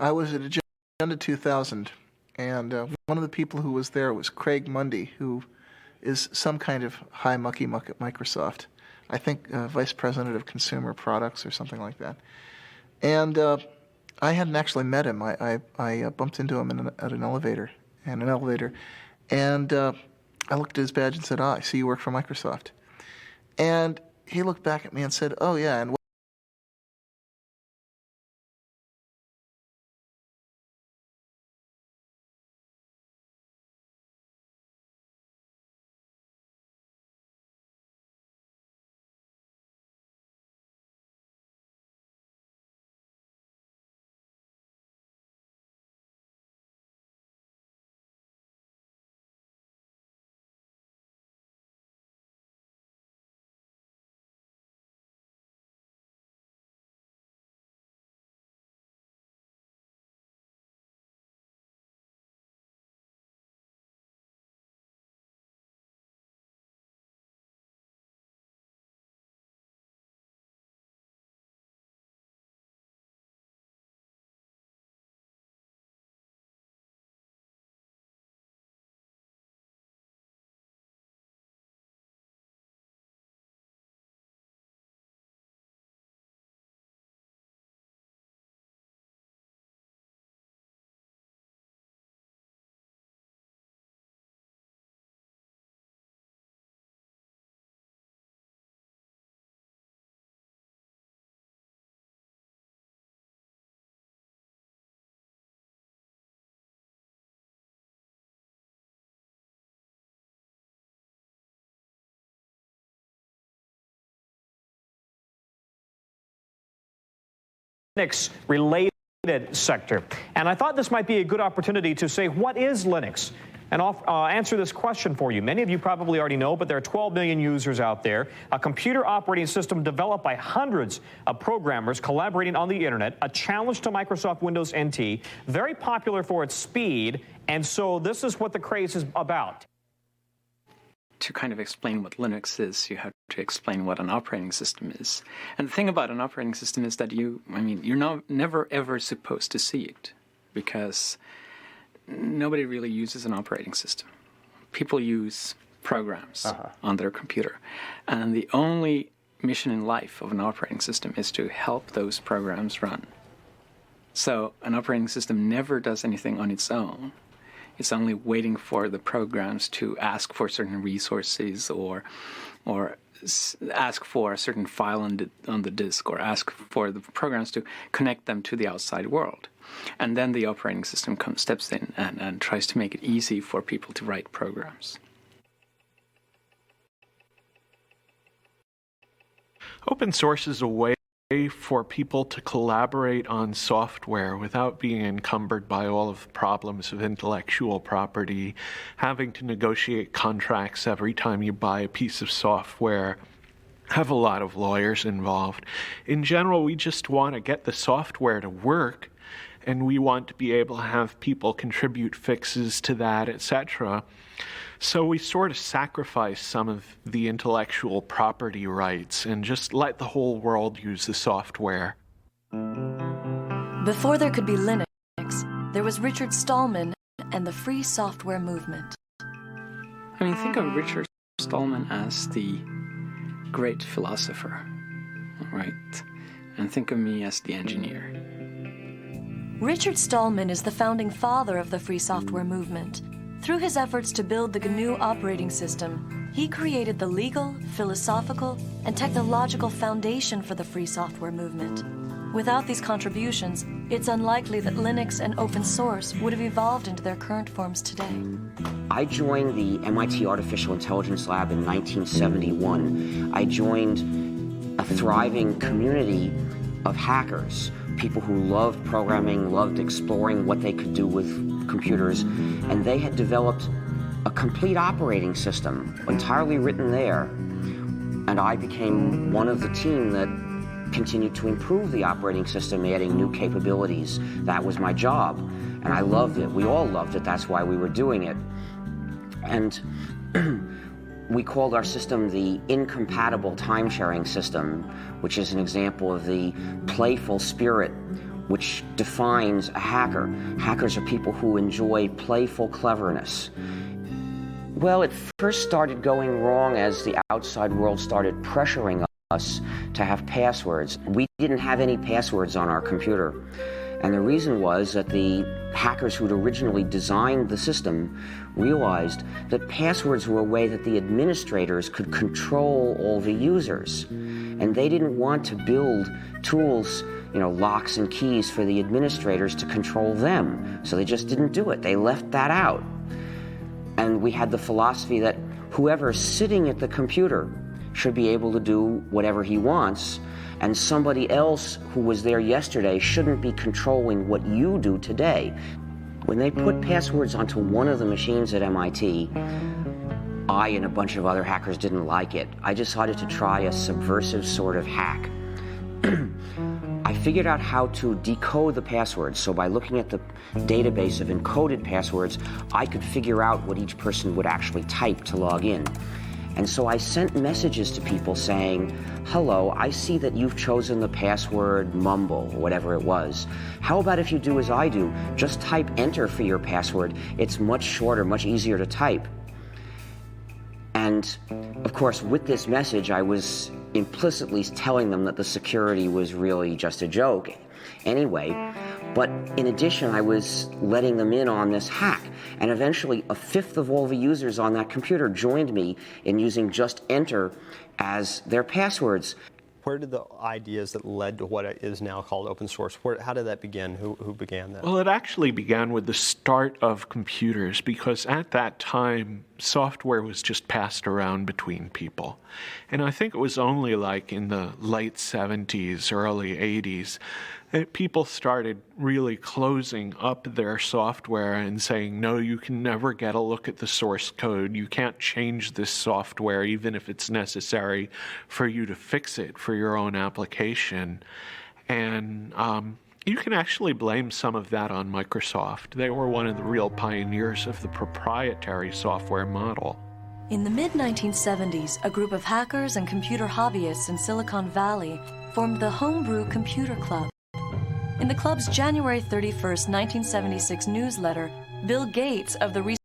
I was at Agenda 2000, and one of the people who was there was Craig Mundy, who is some kind of high mucky muck at Microsoft. I think Vice President of Consumer Products or something like that. And I hadn't actually met him. I bumped into him at an elevator, and I looked at his badge and said, I see you work for Microsoft. And he looked back at me and said, oh, yeah, and Linux-related sector. And I thought this might be a good opportunity to say, what is Linux? And I'll answer this question for you. Many of you probably already know, but there are 12 million users out there. A computer operating system developed by hundreds of programmers collaborating on the internet, a challenge to Microsoft Windows NT, very popular for its speed, and so this is what the craze is about. To kind of explain what Linux is, you have to explain what an operating system is. And the thing about an operating system is that you're never ever supposed to see it, because nobody really uses an operating system. People use programs on their computer. And the only mission in life of an operating system is to help those programs run. So an operating system never does anything on its own. It's only waiting for the programs to ask for certain resources or ask for a certain file on the disk, or ask for the programs to connect them to the outside world. And then the operating system steps in and tries to make it easy for people to write programs. Open source is a way for people to collaborate on software without being encumbered by all of the problems of intellectual property, having to negotiate contracts every time you buy a piece of software, have a lot of lawyers involved. In general, we just want to get the software to work, and we want to be able to have people contribute fixes to that, etc. So we sort of sacrifice some of the intellectual property rights and just let the whole world use the software. Before there could be Linux, there was Richard Stallman and the free software movement. I mean, think of Richard Stallman as the great philosopher, right? And think of me as the engineer. Richard Stallman is the founding father of the free software movement. Through his efforts to build the GNU operating system, he created the legal, philosophical, and technological foundation for the free software movement. Without these contributions, it's unlikely that Linux and open source would have evolved into their current forms today. I joined the MIT Artificial Intelligence Lab in 1971. I joined a thriving community of hackers, people who loved programming, loved exploring what they could do with computers, and they had developed a complete operating system, entirely written there. And I became one of the team that continued to improve the operating system, adding new capabilities. That was my job, and I loved it. We all loved it. That's why we were doing it. And we called our system the incompatible time-sharing system, which is an example of the playful spirit which defines a hacker. Hackers are people who enjoy playful cleverness. Well, it first started going wrong as the outside world started pressuring us to have passwords. We didn't have any passwords on our computer. And the reason was that the hackers who'd originally designed the system realized that passwords were a way that the administrators could control all the users. And they didn't want to build tools, locks and keys for the administrators to control them. So they just didn't do it. They left that out. And we had the philosophy that whoever's sitting at the computer should be able to do whatever he wants, and somebody else who was there yesterday shouldn't be controlling what you do today. When they put passwords onto one of the machines at MIT, I and a bunch of other hackers didn't like it. I decided to try a subversive sort of hack. I figured out how to decode the passwords, so by looking at the database of encoded passwords, I could figure out what each person would actually type to log in. And so I sent messages to people saying, hello, I see that you've chosen the password mumble, or whatever it was. How about if you do as I do? Just type enter for your password. It's much shorter, much easier to type. And of course, with this message, I was implicitly telling them that the security was really just a joke anyway. But in addition, I was letting them in on this hack. And eventually, a fifth of all the users on that computer joined me in using just enter as their passwords. Where did the ideas that led to what is now called open source, how did that begin? Who began that? Well, it actually began with the start of computers, because at that time, software was just passed around between people. And I think it was only like in the late 70s, early 80s, that people started really closing up their software and saying, no, you can never get a look at the source code. You can't change this software, even if it's necessary for you to fix it for your own application. And you can actually blame some of that on Microsoft. They were one of the real pioneers of the proprietary software model. In the mid-1970s, a group of hackers and computer hobbyists in Silicon Valley formed the Homebrew Computer Club. In the club's January 31st, 1976 newsletter, Bill Gates of the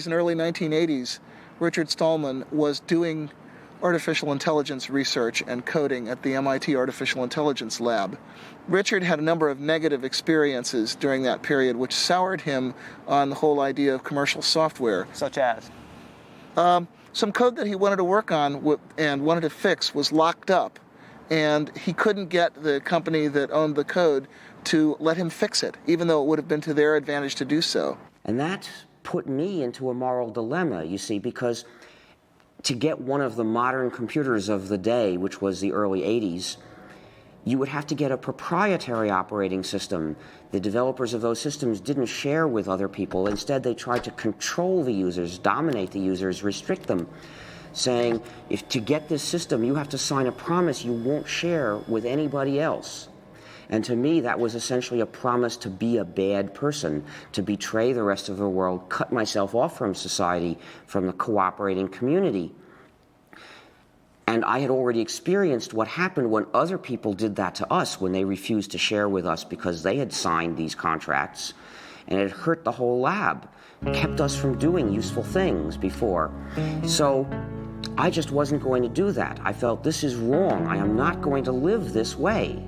In the early 1980s, Richard Stallman was doing artificial intelligence research and coding at the MIT Artificial Intelligence Lab. Richard had a number of negative experiences during that period which soured him on the whole idea of commercial software. Such as? Some code that he wanted to work on and wanted to fix was locked up, and he couldn't get the company that owned the code to let him fix it, even though it would have been to their advantage to do so. And that put me into a moral dilemma, you see, because to get one of the modern computers of the day, which was the early 80s, you would have to get a proprietary operating system. The developers of those systems didn't share with other people. Instead, they tried to control the users, dominate the users, restrict them, saying, if to get this system, you have to sign a promise you won't share with anybody else. And to me, that was essentially a promise to be a bad person, to betray the rest of the world, cut myself off from society, from the cooperating community. And I had already experienced what happened when other people did that to us, when they refused to share with us because they had signed these contracts. And it hurt the whole lab, kept us from doing useful things before. So I just wasn't going to do that. I felt, this is wrong. I am not going to live this way.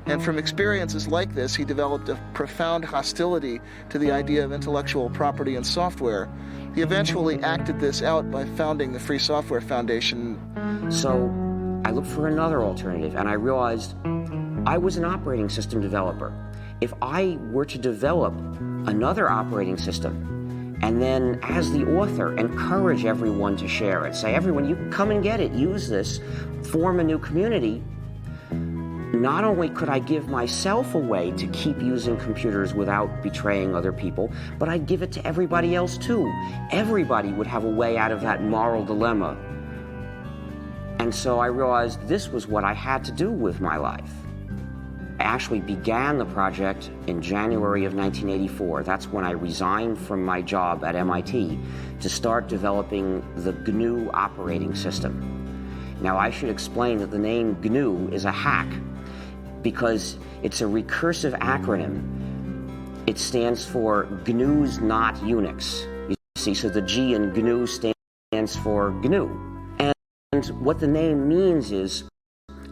And from experiences like this, he developed a profound hostility to the idea of intellectual property in software. He eventually acted this out by founding the Free Software Foundation. So I looked for another alternative, and I realized I was an operating system developer. If I were to develop another operating system, and then as the author encourage everyone to share it, say, everyone, you can come and get it, use this, form a new community, not only could I give myself a way to keep using computers without betraying other people, but I'd give it to everybody else too. Everybody would have a way out of that moral dilemma. And so I realized this was what I had to do with my life. I actually began the project in January of 1984. That's when I resigned from my job at MIT to start developing the GNU operating system. Now, I should explain that the name GNU is a hack, because it's a recursive acronym. It stands for GNU's not Unix. You see, so the G in GNU stands for GNU. And what the name means is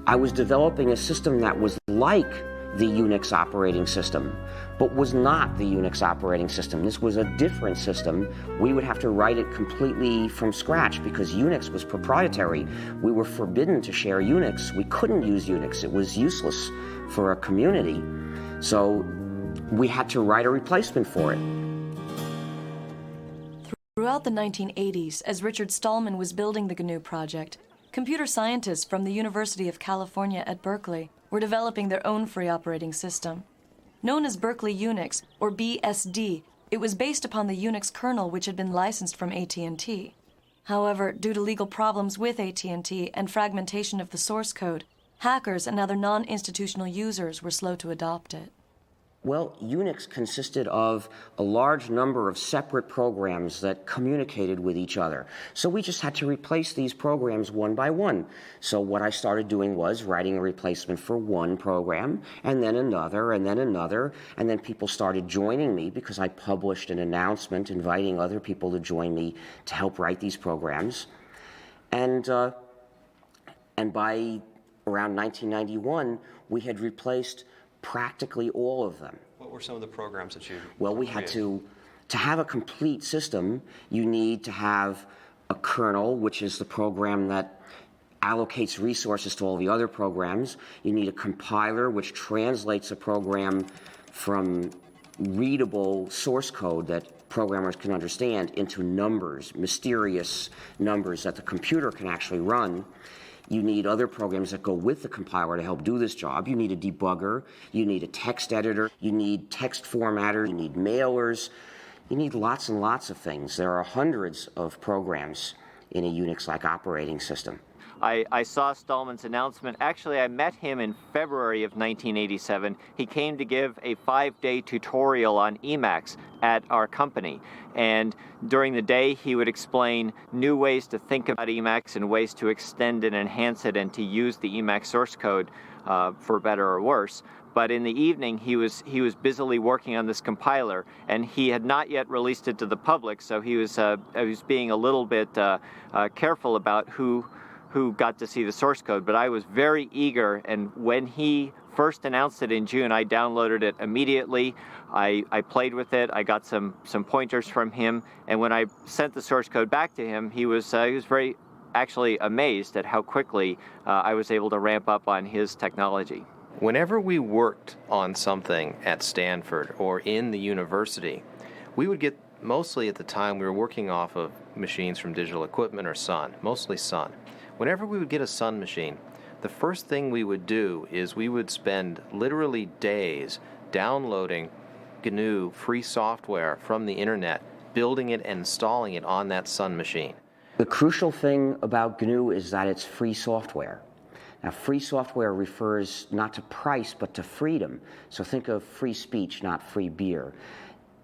I was developing a system that was like the Unix operating system, but was not the Unix operating system. This was a different system. We would have to write it completely from scratch because Unix was proprietary. We were forbidden to share Unix. We couldn't use Unix. It was useless for a community. So we had to write a replacement for it. Throughout the 1980s, as Richard Stallman was building the GNU project, computer scientists from the University of California at Berkeley were developing their own free operating system. Known as Berkeley Unix, or BSD, it was based upon the Unix kernel which had been licensed from AT&T. However, due to legal problems with AT&T and fragmentation of the source code, hackers and other non-institutional users were slow to adopt it. Well, Unix consisted of a large number of separate programs that communicated with each other. So we just had to replace these programs one by one. So what I started doing was writing a replacement for one program, and then another, and then another, and then people started joining me because I published an announcement inviting other people to join me to help write these programs. And by around 1991, we had replaced practically all of them. What were some of the programs that you Well, we had to have a complete system, you need to have a kernel, which is the program that allocates resources to all the other programs. You need a compiler, which translates a program from readable source code that programmers can understand into numbers, mysterious numbers that the computer can actually run. You need other programs that go with the compiler to help do this job. You need a debugger, you need a text editor, you need text formatters, you need mailers, you need lots and lots of things. There are hundreds of programs in a Unix-like operating system. I saw Stallman's announcement. Actually, I met him in February of 1987. He came to give a 5-day tutorial on Emacs at our company. And during the day, he would explain new ways to think about Emacs and ways to extend and enhance it and to use the Emacs source code for better or worse. But in the evening, he was busily working on this compiler, and he had not yet released it to the public, so he was being a little bit careful about who got to see the source code. But I was very eager, and when he first announced it in June, I downloaded it immediately. I played with it. I got some pointers from him, and when I sent the source code back to him, he was very actually amazed at how quickly I was able to ramp up on his technology. Whenever we worked on something at Stanford or in the university, we would get mostly at the time we were working off of machines from Digital Equipment or Sun, mostly Sun. Whenever we would get a Sun machine, the first thing we would do is we would spend literally days downloading GNU free software from the internet, building it and installing it on that Sun machine. The crucial thing about GNU is that it's free software. Now, free software refers not to price, but to freedom. So think of free speech, not free beer.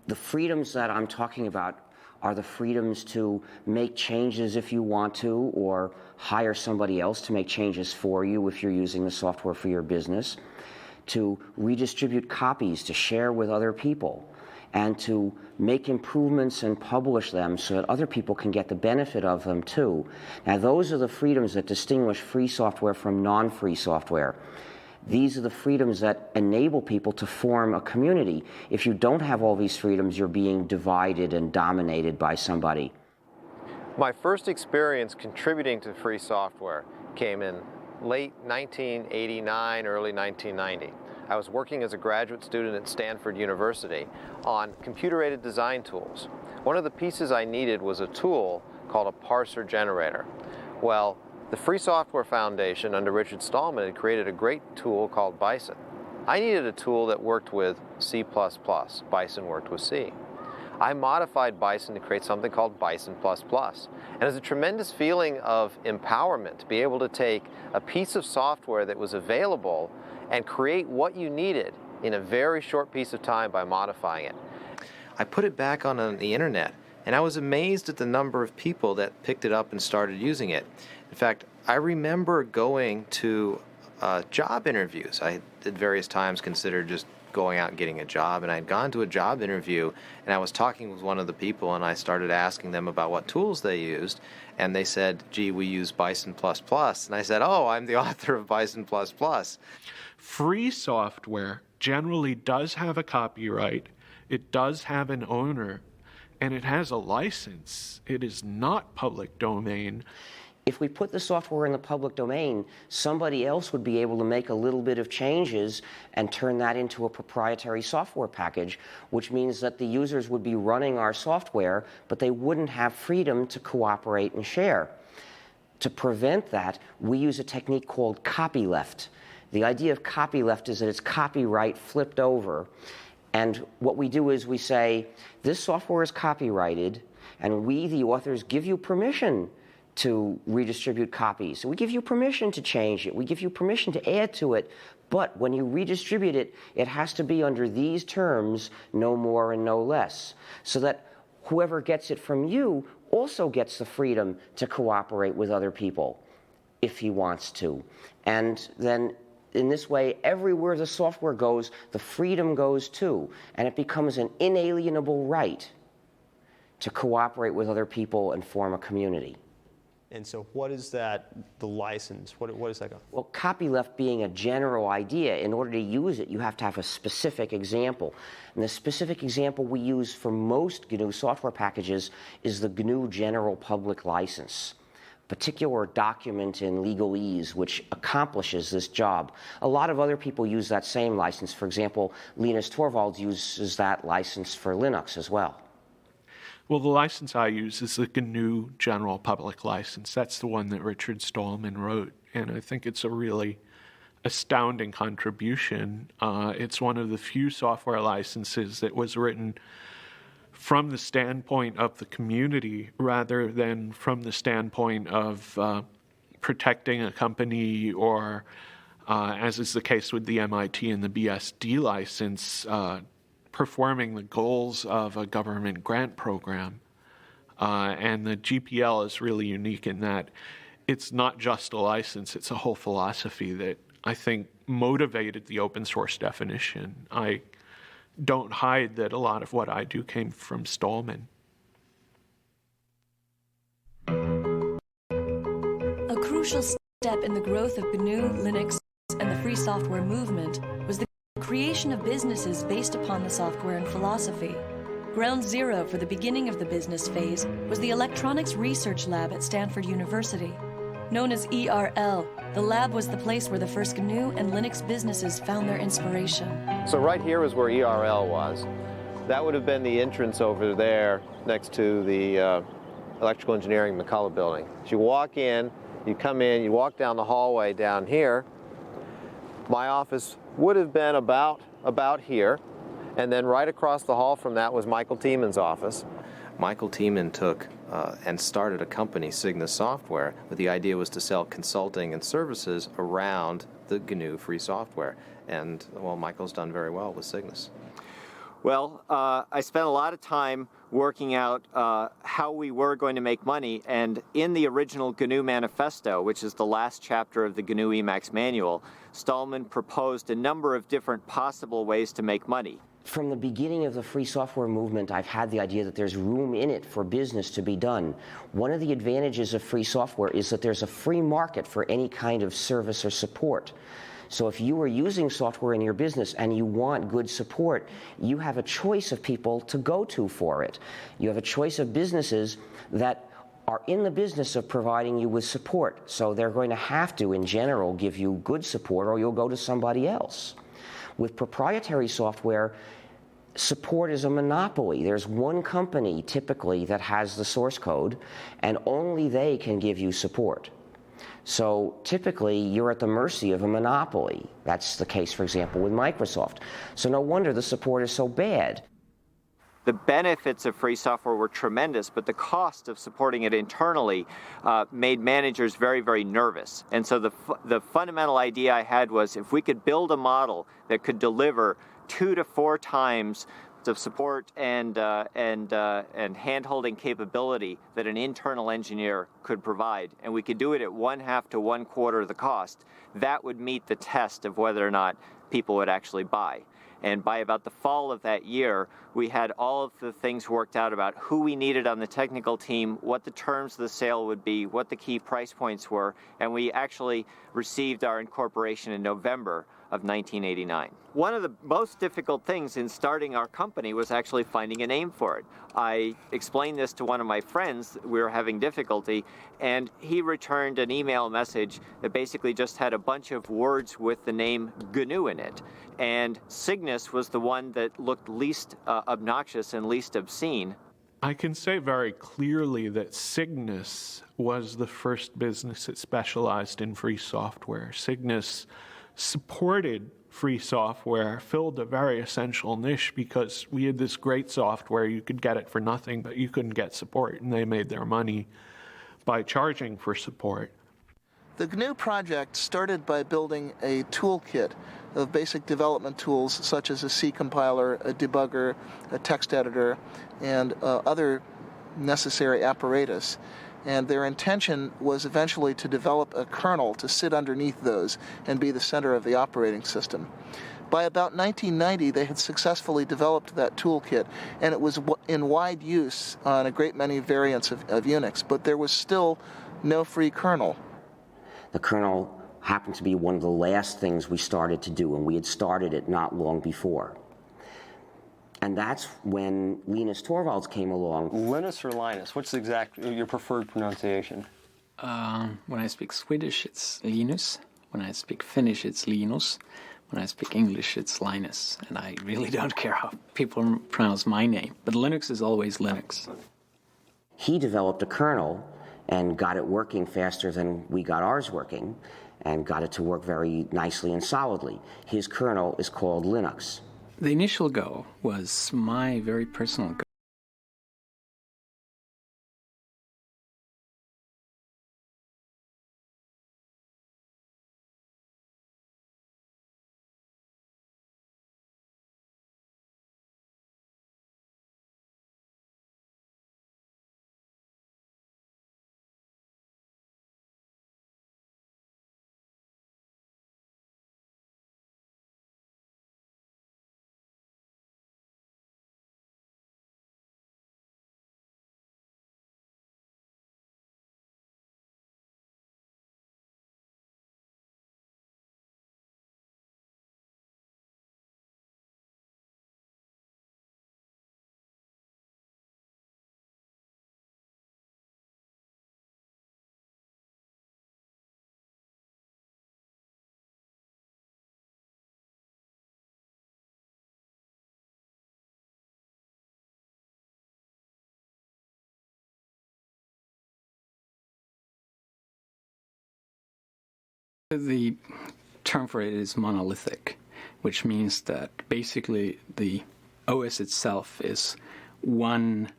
The freedoms that I'm talking about are the freedoms to make changes if you want to, or hire somebody else to make changes for you if you're using the software for your business, to redistribute copies, to share with other people, and to make improvements and publish them so that other people can get the benefit of them too. Now, those are the freedoms that distinguish free software from non-free software. These are the freedoms that enable people to form a community. If you don't have all these freedoms, you're being divided and dominated by somebody. My first experience contributing to free software came in late 1989, early 1990. I was working as a graduate student at Stanford University on computer-aided design tools. One of the pieces I needed was a tool called a parser generator. Well, the Free Software Foundation under Richard Stallman had created a great tool called Bison. I needed a tool that worked with C++. Bison worked with C. I modified Bison to create something called Bison++. And it's a tremendous feeling of empowerment to be able to take a piece of software that was available and create what you needed in a very short piece of time by modifying it. I put it back on the internet, and I was amazed at the number of people that picked it up and started using it. In fact, I remember going to job interviews. I at various times considered just going out and getting a job, and I had gone to a job interview, and I was talking with one of the people, and I started asking them about what tools they used, and they said, gee, we use Bison++, and I said, oh, I'm the author of Bison++. Free software generally does have a copyright, it does have an owner, and it has a license. It is not public domain. If we put the software in the public domain, somebody else would be able to make a little bit of changes and turn that into a proprietary software package, which means that the users would be running our software, but they wouldn't have freedom to cooperate and share. To prevent that, we use a technique called copyleft. The idea of copyleft is that it's copyright flipped over. And what we do is we say, this software is copyrighted, and we, the authors, give you permission to redistribute copies. So we give you permission to change it. We give you permission to add to it. But when you redistribute it, it has to be under these terms, no more and no less, so that whoever gets it from you also gets the freedom to cooperate with other people if he wants to. And then in this way, everywhere the software goes, the freedom goes too, and it becomes an inalienable right to cooperate with other people and form a community. And so what is that, the license? What is that? Well, copyleft being a general idea, in order to use it, you have to have a specific example. And the specific example we use for most GNU software packages is the GNU General Public License, particular document in legalese which accomplishes this job. A lot of other people use that same license. For example, Linus Torvalds uses that license for Linux as well. Well, the license I use is the GNU General Public License. That's the one that Richard Stallman wrote, and I think it's a really astounding contribution. It's one of the few software licenses that was written from the standpoint of the community rather than from the standpoint of protecting a company or, as is the case with the MIT and the BSD license, performing the goals of a government grant program. And the GPL is really unique in that it's not just a license, it's a whole philosophy that I think motivated the open source definition. I don't hide that a lot of what I do came from Stallman. A crucial step in the growth of GNU, Linux, and the free software movement was the creation of businesses based upon the software and philosophy. Ground zero for the beginning of the business phase was the Electronics Research Lab at Stanford University. Known as ERL, the lab was the place where the first GNU and Linux businesses found their inspiration. So right here is where ERL was. That would have been the entrance over there next to the electrical engineering McCullough building. So you walk in, you come in, you walk down the hallway down here. My office would have been about here, and then right across the hall from that was Michael Tieman's office. Michael Tiemann took and started a company, Cygnus Software, but the idea was to sell consulting and services around the GNU free software. And, well, Michael's done very well with Cygnus. Well, I spent a lot of time working out how we were going to make money, and in the original GNU Manifesto, which is the last chapter of the GNU Emacs manual, Stallman proposed a number of different possible ways to make money. From the beginning of the free software movement, I've had the idea that there's room in it for business to be done. One of the advantages of free software is that there's a free market for any kind of service or support. So if you are using software in your business and you want good support, you have a choice of people to go to for it. You have a choice of businesses that are in the business of providing you with support. So they're going to have to, in general, give you good support, or you'll go to somebody else. With proprietary software, support is a monopoly. There's one company, typically, that has the source code, and only they can give you support. So typically, you're at the mercy of a monopoly. That's the case, for example, with Microsoft. So no wonder the support is so bad. The benefits of free software were tremendous, but the cost of supporting it internally made managers very, very nervous. And so the fundamental idea I had was, if we could build a model that could deliver 2 to 4 times of support and hand-holding capability that an internal engineer could provide, and we could do it at 1/2 to 1/4 the cost, that would meet the test of whether or not people would actually buy. And by about the fall of that year, we had all of the things worked out about who we needed on the technical team, what the terms of the sale would be, what the key price points were, and we actually received our incorporation in November of 1989. One of the most difficult things in starting our company was actually finding a name for it. I explained this to one of my friends. We were having difficulty, and he returned an email message that basically just had a bunch of words with the name GNU in it. And Cygnus was the one that looked least obnoxious and least obscene. I can say very clearly that Cygnus was the first business that specialized in free software. Cygnus supported free software, filled a very essential niche because we had this great software. You could get it for nothing, but you couldn't get support, and they made their money by charging for support. The GNU project started by building a toolkit of basic development tools such as a C compiler, a debugger, a text editor, and other necessary apparatus. And their intention was eventually to develop a kernel to sit underneath those and be the center of the operating system. By about 1990, they had successfully developed that toolkit, and it was in wide use on a great many variants of Unix, but there was still no free kernel. The kernel happened to be one of the last things we started to do, and we had started it not long before. And that's when Linus Torvalds came along. Linus or Linus? What's your preferred pronunciation? When I speak Swedish, it's Linus. When I speak Finnish, it's Linus. When I speak English, it's Linus. And I really don't care how people pronounce my name. But Linux is always Linux. He developed a kernel and got it working faster than we got ours working, and got it to work very nicely and solidly. His kernel is called Linux. The initial go was my very personal go. The term for it is monolithic, which means that basically the OS itself is one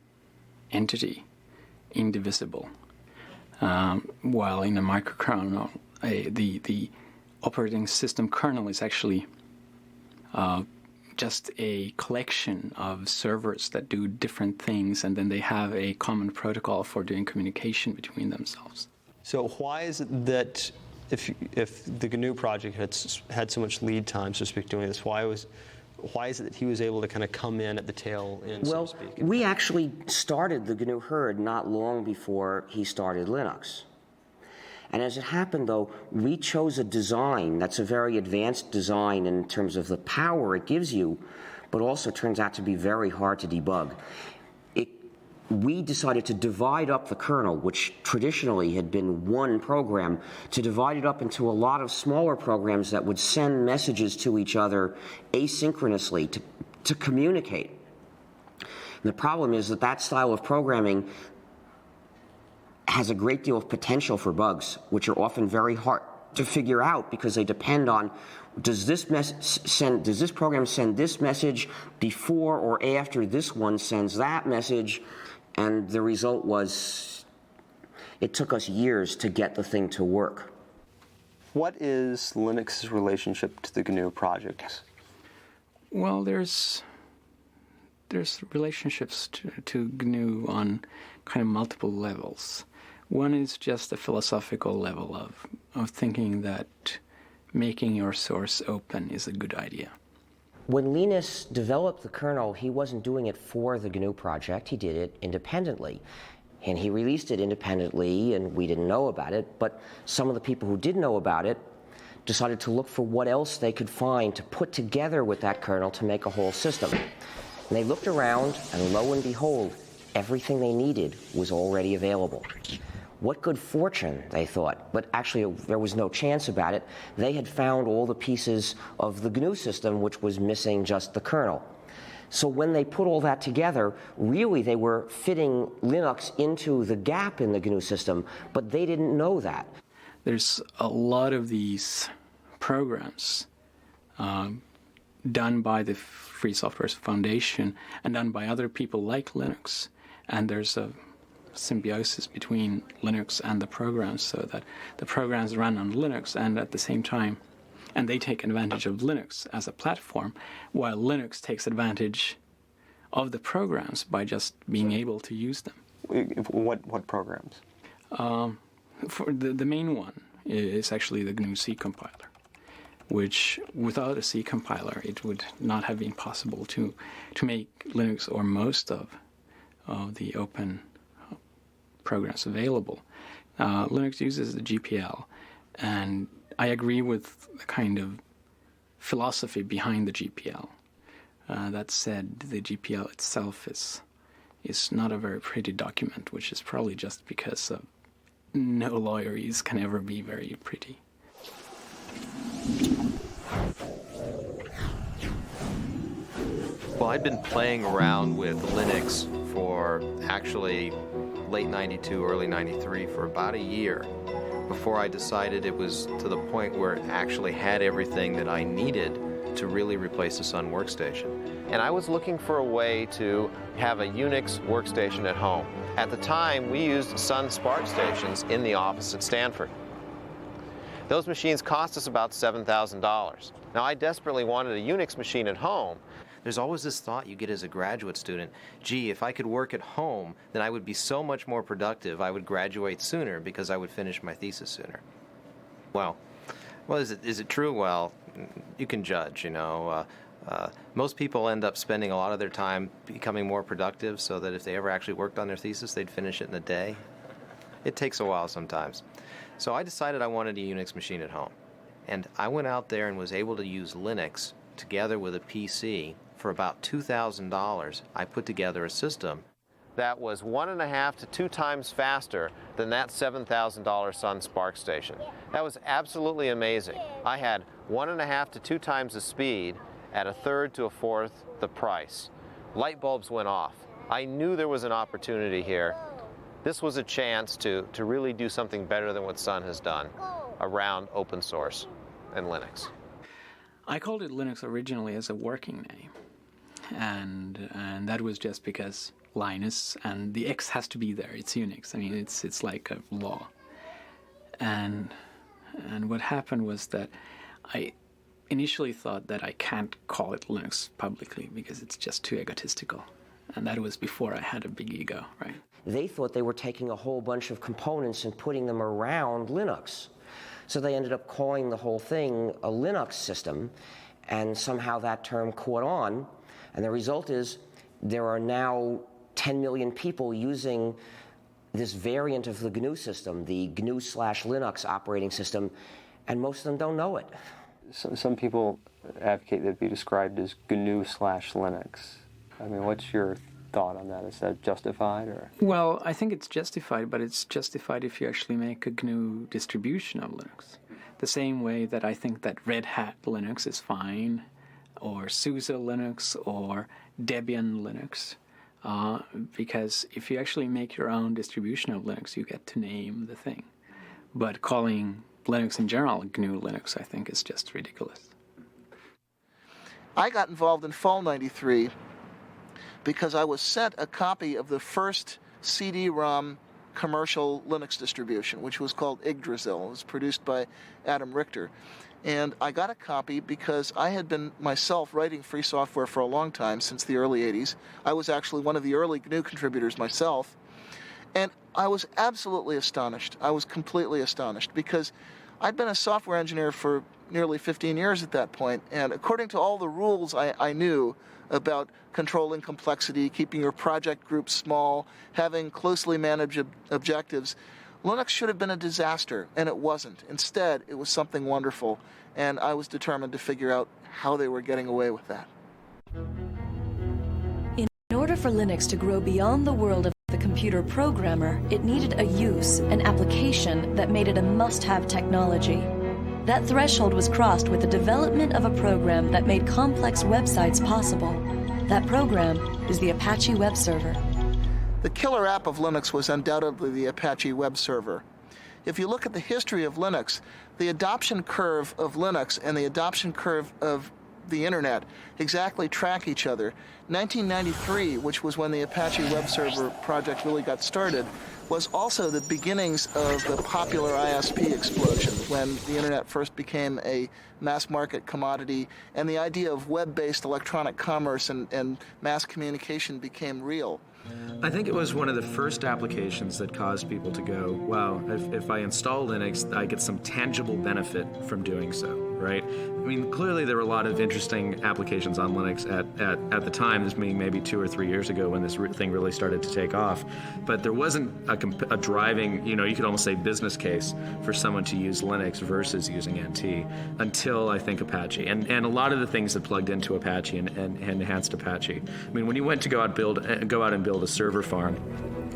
entity, indivisible, while in a microkernel, the operating system kernel is actually just a collection of servers that do different things, and then they have a common protocol for doing communication between themselves. So why is it that if the GNU project had so much lead time, so to speak, doing this, why is it that he was able to kind of come in at the tail end, so to speak? Well, we actually started the GNU herd not long before he started Linux. And as it happened, though, we chose a design that's a very advanced design in terms of the power it gives you, but also turns out to be very hard to debug. We decided to divide up the kernel, which traditionally had been one program, to divide it up into a lot of smaller programs that would send messages to each other asynchronously to communicate. And the problem is that that style of programming has a great deal of potential for bugs, which are often very hard to figure out because they depend on does this program send this message before or after this one sends that message, and the result was it took us years to get the thing to work. What is Linux's relationship to the GNU project? Well, there's relationships to GNU on kind of multiple levels. One is just a philosophical level of thinking that making your source open is a good idea. When Linus developed the kernel, he wasn't doing it for the GNU project. He did it independently. And he released it independently, and we didn't know about it. But some of the people who did know about it decided to look for what else they could find to put together with that kernel to make a whole system. And they looked around, and lo and behold, everything they needed was already available. What good fortune, they thought, but actually there was no chance about it. They had found all the pieces of the GNU system, which was missing just the kernel. So when they put all that together, really they were fitting Linux into the gap in the GNU system, but they didn't know that. There's a lot of these programs done by the Free Software Foundation and done by other people like Linux, and there's a symbiosis between Linux and the programs, so that the programs run on Linux and at the same time, and they take advantage of Linux as a platform, while Linux takes advantage of the programs by just being able to use them. What programs? For the main one is actually the GNU C compiler, which without a C compiler it would not have been possible to make Linux or most of the open programs available. Linux uses the GPL, and I agree with the kind of philosophy behind the GPL. That said, the GPL itself is not a very pretty document, which is probably just because no lawyerese can ever be very pretty. Well, I'd been playing around with Linux for actually late 92, early 93 for about a year before I decided it was to the point where it actually had everything that I needed to really replace the Sun workstation. And I was looking for a way to have a Unix workstation at home. At the time, we used Sun Spark stations in the office at Stanford. Those machines cost us about $7,000. Now, I desperately wanted a Unix machine at home. There's always this thought you get as a graduate student, gee, if I could work at home, then I would be so much more productive. I would graduate sooner because I would finish my thesis sooner. Well, is it true? Well, you can judge, you know. Most people end up spending a lot of their time becoming more productive so that if they ever actually worked on their thesis, they'd finish it in a day. It takes a while sometimes. So I decided I wanted a Unix machine at home. And I went out there and was able to use Linux together with a PC. For about $2,000, I put together a system that was 1.5 to 2 times faster than that $7,000 Sun Spark station. That was absolutely amazing. I had 1.5 to 2 times the speed at 1/3 to 1/4 the price. Light bulbs went off. I knew there was an opportunity here This was a chance to really do something better than what Sun has done around open source and Linux. I called it Linux originally as a working name, and that was just because Linus and the X has to be there. It's Unix. I mean, it's like a law. And what happened was that I initially thought that I can't call it Linux publicly because it's just too egotistical. And that was before I had a big ego, right? They thought they were taking a whole bunch of components and putting them around Linux. So they ended up calling the whole thing a Linux system, and somehow that term caught on. And the result is there are now 10 million people using this variant of the GNU system, the GNU/Linux operating system, and most of them don't know it. Some people advocate that it be described as GNU/Linux. I mean, what's your thought on that? Is that justified, or? Well, I think it's justified, but it's justified if you actually make a GNU distribution of Linux. The same way that I think that Red Hat Linux is fine, or SUSE Linux, or Debian Linux. Because if you actually make your own distribution of Linux, you get to name the thing. But calling Linux in general GNU Linux, I think, is just ridiculous. I got involved in Fall '93 because I was sent a copy of the first CD-ROM commercial Linux distribution, which was called Yggdrasil. It was produced by Adam Richter. And I got a copy because I had been myself writing free software for a long time, since the early 80s. I was actually one of the early GNU contributors myself. And I was absolutely astonished. I was completely astonished because I'd been a software engineer for nearly 15 years at that point. And according to all the rules I knew about controlling complexity, keeping your project group small, having closely managed objectives, Linux should have been a disaster, and it wasn't. Instead, it was something wonderful, and I was determined to figure out how they were getting away with that. In order for Linux to grow beyond the world of the computer programmer, it needed a use, an application that made it a must-have technology. That threshold was crossed with the development of a program that made complex websites possible. That program is the Apache web server. The killer app of Linux was undoubtedly the Apache web server. If you look at the history of Linux, the adoption curve of Linux and the adoption curve of the internet exactly track each other. 1993, which was when the Apache web server project really got started, was also the beginnings of the popular ISP explosion, when the internet first became a mass market commodity and the idea of web-based electronic commerce and mass communication became real. I think it was one of the first applications that caused people to go, wow, if I install Linux, I get some tangible benefit from doing so, right? I mean, clearly there were a lot of interesting applications on Linux at the time, this being maybe 2 or 3 years ago when this thing really started to take off. But there wasn't a driving, you could almost say business case for someone to use Linux versus using NT until, I think, Apache. And a lot of the things that plugged into Apache and enhanced Apache. I mean, when you went to go out and build a server farm,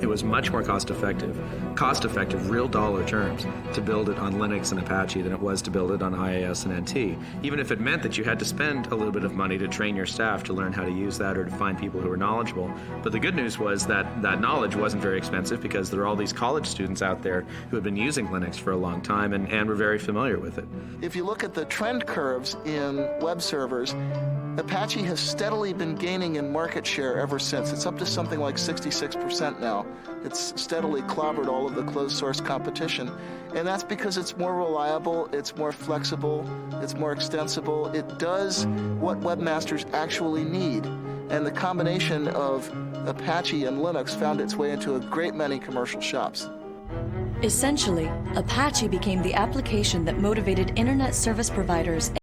it was much more cost-effective, real dollar terms, to build it on Linux and Apache than it was to build it on IIS and NT, even if it meant that you had to spend a little bit of money to train your staff to learn how to use that or to find people who were knowledgeable. But the good news was that knowledge wasn't very expensive because there are all these college students out there who had been using Linux for a long time and were very familiar with it. If you look at the trend curves in web servers, Apache has steadily been gaining in market share ever since. It's up to something like 66% now. It's steadily clobbered all of the closed source competition. And that's because it's more reliable, it's more flexible, it's more extensible. It does what webmasters actually need. And the combination of Apache and Linux found its way into a great many commercial shops. Essentially, Apache became the application that motivated internet service providers